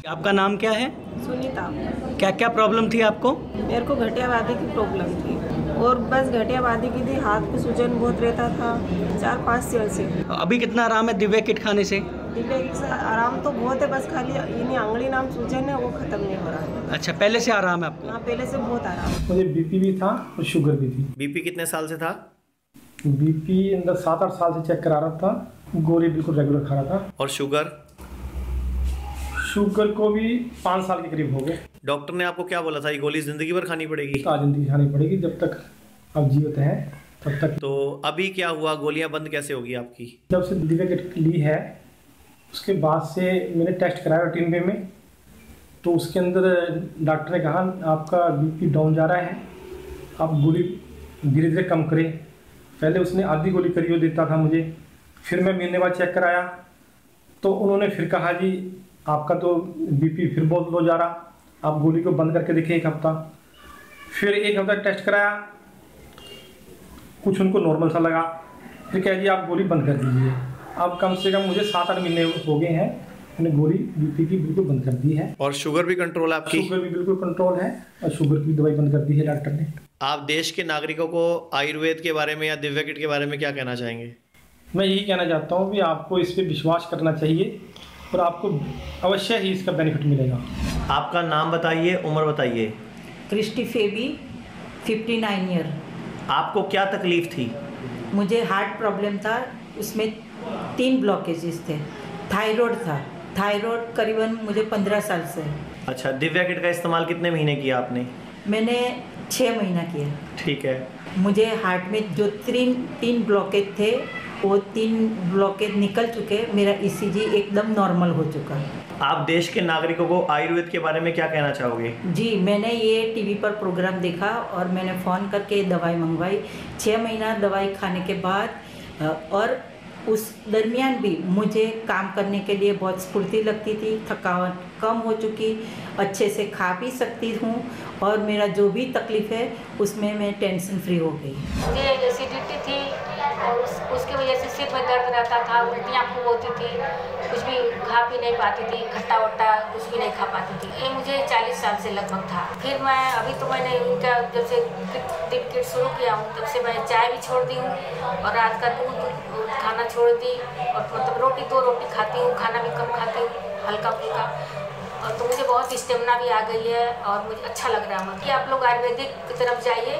आपका नाम क्या है? सुनीता। क्या क्या प्रॉब्लम थी आपको? मेरे को गठियावादी की प्रॉब्लम थी और बस गठियावादी की थी, हाथ में सूजन बहुत रहता था 4-5 साल से। अभी कितना आराम है दिव्या किट खाने से? दिव्या किट से आराम तो बहुत है, बस खाली इन्हीं आंगली नाम सूजन है वो खत्म नहीं हो रहा है। अच्छा, पहले से आराम है आपको? हाँ, पहले से बहुत आराम है। मुझे बीपी भी था और शुगर भी थी। बीपी कितने साल से था? बीपी अंदर 7-8 साल से चेक करा रहा था, गोली बिल्कुल रेगुलर खा रहा था। और शुगर? शुगर को भी 5 साल के करीब हो गए। डॉक्टर ने आपको क्या बोला था, ये गोली जिंदगी भर खानी पड़ेगी? जिंदगी खानी पड़ेगी, जब तक आप जीवित हैं तब तक। तो अभी क्या हुआ, गोलियां बंद कैसे होगी आपकी? जब से दिव्या किट ली है उसके बाद से मैंने टेस्ट कराया रूटीन वे में, तो उसके अंदर डॉक्टर ने कहा आपका बीपी डाउन जा रहा है, आप गोली धीरे धीरे कम करें। पहले उसने आधी गोली करियो देता था मुझे, फिर मैं महीने बाद चेक कराया तो उन्होंने फिर कहा जी आपका तो बीपी फिर बहुत लो जा रहा, आप गोली को बंद करके देखें 1 हफ्ता। फिर 1 हफ्ता टेस्ट कराया, कुछ उनको नॉर्मल सा लगा, फिर कह जी आप गोली बंद कर दीजिए। अब कम से कम मुझे 7-8 महीने हो गए हैं, मैंने गोली बीपी की बिल्कुल बंद कर दी है। और शुगर भी कंट्रोल है आपकी? शुगर भी बिल्कुल कंट्रोल है और शुगर की दवाई बंद कर दी है डॉक्टर ने। आप देश के नागरिकों को आयुर्वेद के बारे में या दिव्या किट के बारे में क्या कहना चाहेंगे? मैं यही कहना चाहता हूँ कि आपको इस पर विश्वास करना चाहिए और आपको अवश्य ही इसका बेनिफिट मिलेगा। आपका नाम बताइए, उम्र बताइए। Christie फेबी, 59 year. आपको क्या तकलीफ थी? मुझे हार्ट प्रॉब्लम था, उसमें 3 ब्लॉकेजेस थे। थायराइड था, थायराइड करीबन मुझे 15 साल से। अच्छा, दिव्या किट का इस्तेमाल कितने महीने किया आपने? मैंने 6 महीना किया। ठीक है। मुझे हार्ट में जो 3 ब्लॉकेज थे वो 3 ब्लॉकेज निकल चुके, मेरा ईसीजी एकदम नॉर्मल हो चुका। आप देश के नागरिकों को आयुर्वेद के बारे में क्या कहना चाहोगे? जी, मैंने ये टीवी पर प्रोग्राम देखा और मैंने फ़ोन करके दवाई मंगवाई। 6 महीना दवाई खाने के बाद और उस दरमियान भी मुझे काम करने के लिए बहुत स्फूर्ति लगती थी, थकावट कम हो चुकी, अच्छे से खा पी सकती हूँ और मेरा जो भी तकलीफ़ है उसमें मैं टेंशन फ्री हो गई। मुझे एसिडिटी थी और उसकी वजह से सिर में दर्द रहता था, उल्टियाँ खूब होती थी, कुछ भी खा पी नहीं पाती थी, खट्टा वट्टा कुछ भी नहीं खा पाती थी। ये मुझे 40 साल से लगभग था। फिर मैं अभी तो मैंने इनका जब से किट शुरू किया हूँ तब से मैं चाय भी छोड़ दी हूँ और रात का दूध खाना छोड़ दी और मतलब रोटी 2 रोटी खाती हूँ, खाना भी कम खाती हूँ, हल्का फुल्का। और तो मुझे बहुत स्टेमिना भी आ गई है और मुझे अच्छा लग रहा है कि आप लोग आयुर्वेदिक की तरफ जाइए,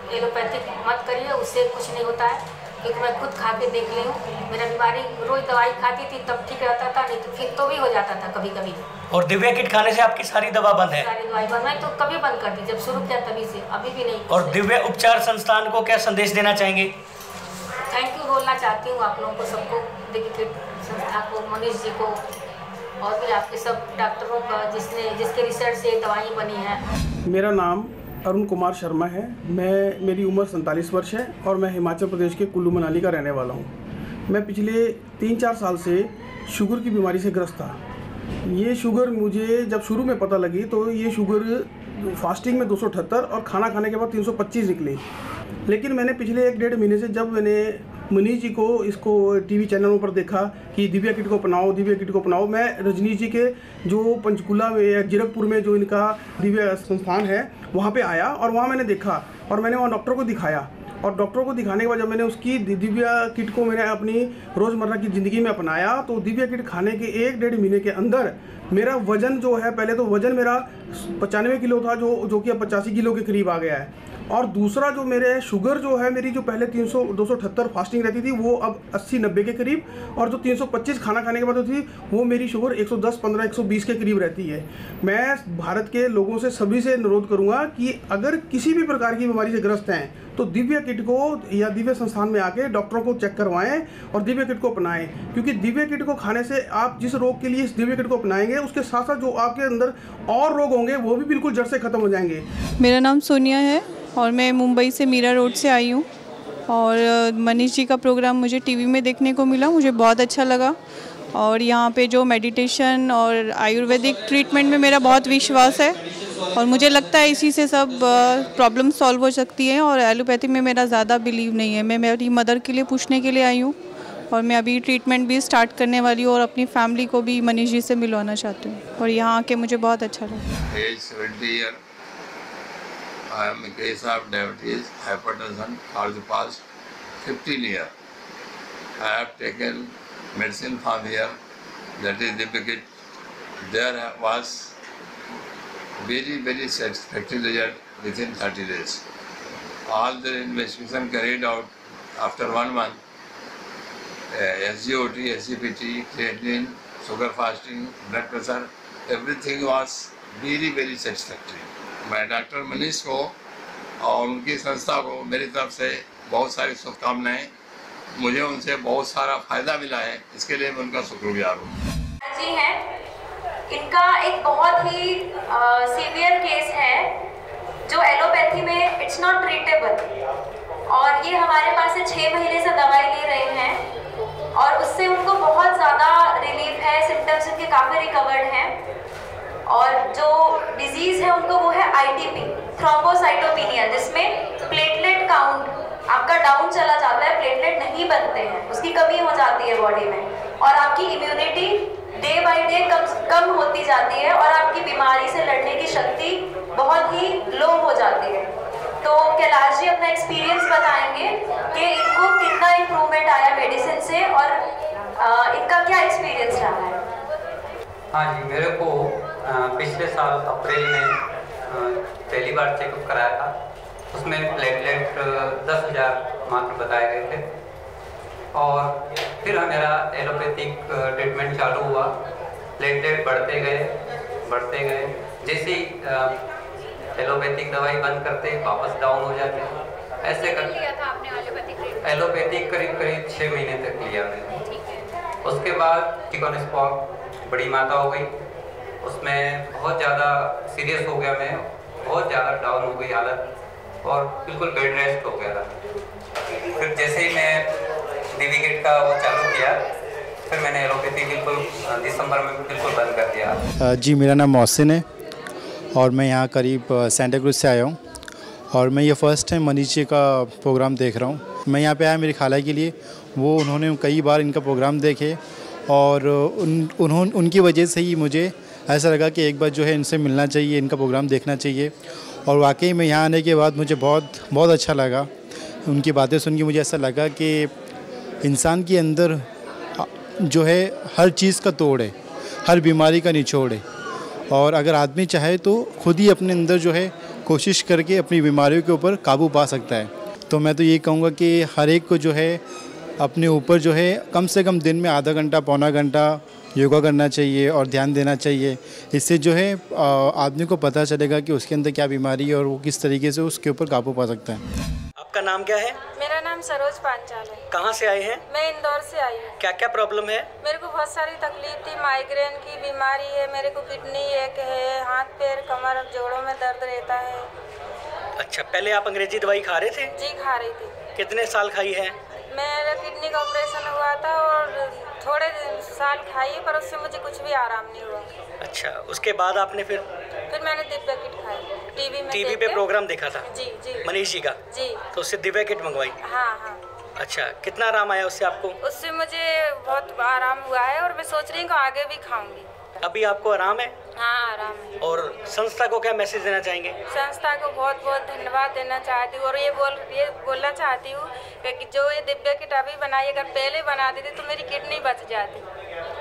एलोपैथिक मत करिए, उससे कुछ नहीं होता है। क्योंकि मैं खुद खा के देख ली हूँ, मेरा बीमारी रोज दवाई खाती थी तब ठीक रहता था, नहीं तो फिर तो भी हो जाता था कभी कभी। और दिव्या किट खाने से आपकी सारी दवा बंद है? सारी दवाई बंद, मैं तो कभी बंद कर दी जब शुरू किया तभी से, अभी भी नहीं। और दिव्या उपचार संस्थान को क्या संदेश देना चाहेंगे? थैंक यू बोलना चाहती हूँ आप लोगों को, सबको, दिव्या किट संस्था को, मनीष जी को और भी आपके सब डॉक्टरों का जिसके रिसर्च से दवाई बनी है। मेरा नाम अरुण कुमार शर्मा है। मेरी उम्र 47 वर्ष है और मैं हिमाचल प्रदेश के कुल्लू मनाली का रहने वाला हूँ। मैं पिछले 3-4 साल से शुगर की बीमारी से ग्रस्त था। ये शुगर मुझे जब शुरू में पता लगी तो ये शुगर फास्टिंग में 278 और खाना खाने के बाद 325 निकली। लेकिन मैंने पिछले 1-1.5 महीने से जब मैंने मनीष जी को इसको टीवी चैनलों पर देखा कि दिव्या किट को अपनाओ, दिव्या किट को अपनाओ, मैं रजनीश जी के जो पंचकुला में, जीरकपुर में जो इनका दिव्या संस्थान है वहाँ पे आया और वहाँ मैंने देखा और मैंने वहाँ डॉक्टर को दिखाया और डॉक्टर को दिखाने के बाद जब मैंने उसकी दिव्या किट को मैंने अपनी रोज़मर्रा की ज़िंदगी में अपनाया तो दिव्या किट खाने के 1-1.5 महीने के अंदर मेरा वज़न जो है, पहले तो वज़न मेरा 95 किलो था जो कि अब 85 किलो के करीब आ गया है। और दूसरा जो मेरे शुगर जो है, मेरी जो पहले 278 फास्टिंग रहती थी वो अब 80-90 के करीब, और जो 325 खाना खाने के बाद होती थी वो मेरी शुगर 110, 15, 120 के करीब रहती है। मैं भारत के लोगों से सभी से अनुरोध करूंगा कि अगर किसी भी प्रकार की बीमारी से ग्रस्त हैं तो दिव्या किट को या दिव्या संस्थान में आके डॉक्टरों को चेक करवाएं और दिव्या किट को अपनाएं, क्योंकि दिव्या किट को खाने से आप जिस रोग के लिए इस दिव्या किट को अपनाएंगे उसके साथ साथ जो आपके अंदर और रोग होंगे वो भी बिल्कुल जड़ से खत्म हो जाएंगे। मेरा नाम सोनिया है और मैं मुंबई से मीरा रोड से आई हूँ और मनीष जी का प्रोग्राम मुझे टीवी में देखने को मिला, मुझे बहुत अच्छा लगा और यहाँ पे जो मेडिटेशन और आयुर्वेदिक ट्रीटमेंट में मेरा बहुत विश्वास है और मुझे लगता है इसी से सब प्रॉब्लम सॉल्व हो सकती है और एलोपैथी में मेरा ज़्यादा बिलीव नहीं है। मैं मेरी मदर के लिए पूछने के लिए आई हूँ और मैं अभी ट्रीटमेंट भी स्टार्ट करने वाली हूँ और अपनी फैमिली को भी मनीष जी से मिलवाना चाहती हूँ और यहाँ आके मुझे बहुत अच्छा लगा। Age 70 years. I am in case of diabetes, hypertension for the past 15 years. I have taken medicine from here, that is Divyakit. There was very satisfactory result within 30 days. All the investigation carried out after 1 month, SGOT, SGPT, creatinine, sugar fasting, blood pressure, everything was very satisfactory. मैं doctor Manish को और उनकी संस्था को मेरी तरफ से बहुत सारी शुभकामनाएं। मुझे उनसे बहुत सारा फ़ायदा मिला है, इसके लिए मैं उनका शुक्रगुजार हूँ। जी हैं, इनका एक बहुत ही सीवियर केस है जो एलोपैथी में इट्स नॉट ट्रीटेबल और ये हमारे पास से 6 महीने से दवाई ले रहे हैं और उससे उनको बहुत ज़्यादा रिलीफ है, सिम्टम्स इनके काफ़ी रिकवर्ड हैं और जो डिजीज़ है उनको वो है ITP, थ्रोम्बोसाइटोपिनिया, जिसमें प्लेटलेट काउंट आपका डाउन चला जाता है, प्लेटलेट नहीं बनते हैं, उसकी कमी हो जाती है बॉडी में और आपकी इम्यूनिटी डे बाय डे कम होती जाती है और आपकी बीमारी से लड़ने की शक्ति बहुत ही लो हो जाती है। तो कैलाश जी अपना एक्सपीरियंस बताएंगे कि इनको कितना इम्प्रूवमेंट आया मेडिसिन से और इनका क्या एक्सपीरियंस रहा है। हाँ जी, मेरे को पिछले साल अप्रैल में पहली बार चेकअप कराया था, उसमें प्लेटलेट 10,000 मात्र बताए गए थे और फिर मेरा एलोपैथिक ट्रीटमेंट चालू हुआ, प्लेटलेट बढ़ते गए, जैसे ही एलोपैथिक दवाई बंद करते वापस डाउन हो जाते, ऐसे कर लिया था आपने एलोपैथिक करीब 6 महीने तक लिया मैंने। उसके बाद चिकन स्पॉट बड़ी मात्रा हो गई, उसमें बहुत ज़्यादा सीरियस हो गया, मैं बहुत ज़्यादा डाउन हो गई हालत और बिल्कुल बेड रेस्ट हो गया था। फिर जैसे ही मैं दिव्यकिट का वो चालू किया, फिर मैंने एलोपैथी बिल्कुल दिसंबर में बिल्कुल बंद कर दिया। जी, मेरा नाम मोहसिन है और मैं यहाँ करीब सेंटा क्रूज से आया हूँ और मैं ये फ़र्स्ट टाइम मनीष जी का प्रोग्राम देख रहा हूँ। मैं यहाँ पे आया मेरी खाला के लिए, उन्होंने कई बार इनका प्रोग्राम देखे और उनकी वजह से ही मुझे ऐसा लगा कि एक बार जो है इनसे मिलना चाहिए, इनका प्रोग्राम देखना चाहिए और वाकई में यहाँ आने के बाद मुझे बहुत अच्छा लगा। उनकी बातें सुन के मुझे ऐसा लगा कि इंसान के अंदर जो है हर चीज़ का तोड़ है, हर बीमारी का निचोड़ है और अगर आदमी चाहे तो खुद ही अपने अंदर जो है कोशिश करके अपनी बीमारियों के ऊपर काबू पा सकता है। तो मैं तो ये कहूँगा कि हर एक को जो है अपने ऊपर जो है कम से कम दिन में आधा घंटा पौना घंटा योगा करना चाहिए और ध्यान देना चाहिए। इससे जो है आदमी को पता चलेगा कि उसके अंदर क्या बीमारी है और वो किस तरीके से उसके ऊपर काबू पा सकता है। आपका नाम क्या है? मेरा नाम सरोज पांचाल है। कहाँ से आए हैं? मैं इंदौर से आई हूँ। क्या क्या प्रॉब्लम है? मेरे को बहुत सारी तकलीफ थी, माइग्रेन की बीमारी है, मेरे को किडनी एक है, हाथ पैर कमर जोड़ों में दर्द रहता है। अच्छा, पहले आप अंग्रेजी दवाई खा रहे थे? जी, खा रही थी। कितने साल खाई है? मेरा किडनी का ऑपरेशन हुआ था और थोड़े साल खाई पर उससे मुझे कुछ भी आराम नहीं हुआ। अच्छा, उसके बाद आपने फिर मैंने दिव्यकिट खाई, टीवी पे प्रोग्राम देखा था? जी मनीष जी का? जी। तो उससे दिव्यकिट मंगवाई? हाँ। अच्छा, कितना आराम आया उससे आपको? उससे मुझे बहुत आराम हुआ है और मैं सोच रही हूँ आगे भी खाऊंगी। अभी आपको आराम है? हाँ, आराम है। और संस्था को क्या मैसेज देना चाहेंगे? संस्था को बहुत बहुत धन्यवाद देना चाहती हूँ और ये बोलना चाहती हूँ कि जो ये दिव्यकिट अभी बनाई, अगर पहले बना देती तो मेरी किडनी बच जाती।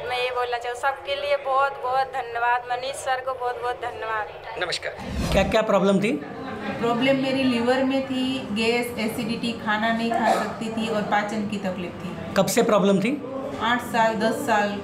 मैं ये बोलना चाहूँ सबके लिए बहुत बहुत धन्यवाद, मनीष सर को बहुत बहुत धन्यवाद। नमस्कार। क्या क्या प्रॉब्लम थी? प्रॉब्लम मेरी लीवर में थी, गैस, एसिडिटी, खाना नहीं खा सकती थी और पाचन की तकलीफ थी। कब से प्रॉब्लम थी? 8 साल 10 साल।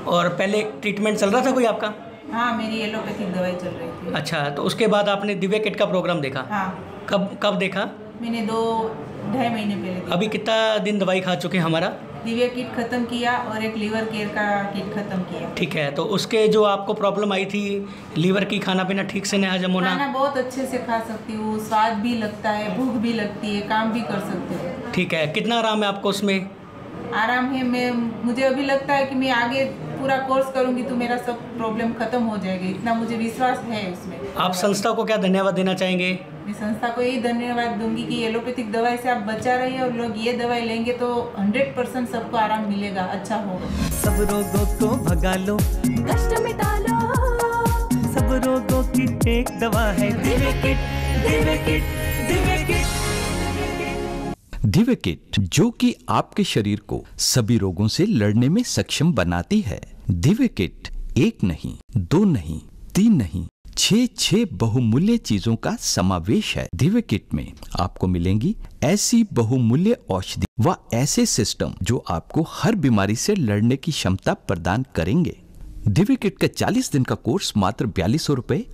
और पहले ट्रीटमेंट चल रहा था कोई आपका? हाँ, मेरी एलोपैथिक दवाई चल रही थी। अच्छा, तो उसके बाद आपने दिव्यकिट का प्रोग्राम देखा? हाँ। कब देखा? मैंने 2-2.5 महीने पहले देखा। अभी कितना दिन दवाई खा चुके हैं हमारा? दिव्यकिट खत्म किया और एक लीवर केयर का किट खत्म किया। ठीक है, तो उसके जो आपको प्रॉब्लम आई थी लीवर की, खाना पीना ठीक से नहीं हजम होना? खाना बहुत अच्छे से खा सकती हूँ, स्वाद भी लगता है, भूख भी लगती है, काम भी कर सकती हूँ। ठीक है, कितना आराम है आपको उसमें? आराम है। मुझे अभी लगता है कि मैं आगे पूरा कोर्स करूंगी तो मेरा सब प्रॉब्लम खत्म हो जाएगा, इतना मुझे विश्वास है उसमें। आप संस्था को क्या धन्यवाद देना चाहेंगे? मैं संस्था को यही धन्यवाद दूंगी कि एलोपैथिक दवाई से आप बचा रही है और लोग ये दवाई लेंगे तो 100% सबको आराम मिलेगा, अच्छा होगा। सब रोगों को भगा लो, कष्ट मिटा लो, सब रोगों की एक दवा है दिव्यकिट, दिव्यकिट, दिव्यकिट। दिव्यकिट, जो कि आपके शरीर को सभी रोगों से लड़ने में सक्षम बनाती है। दिव्यकिट 1 नहीं, 2 नहीं, 3 नहीं, 6 बहुमूल्य चीजों का समावेश है। दिव्यकिट में आपको मिलेंगी ऐसी बहुमूल्य औषधि व ऐसे सिस्टम जो आपको हर बीमारी से लड़ने की क्षमता प्रदान करेंगे। दिव्यकिट का 40 दिन का कोर्स मात्र 4200 रुपए।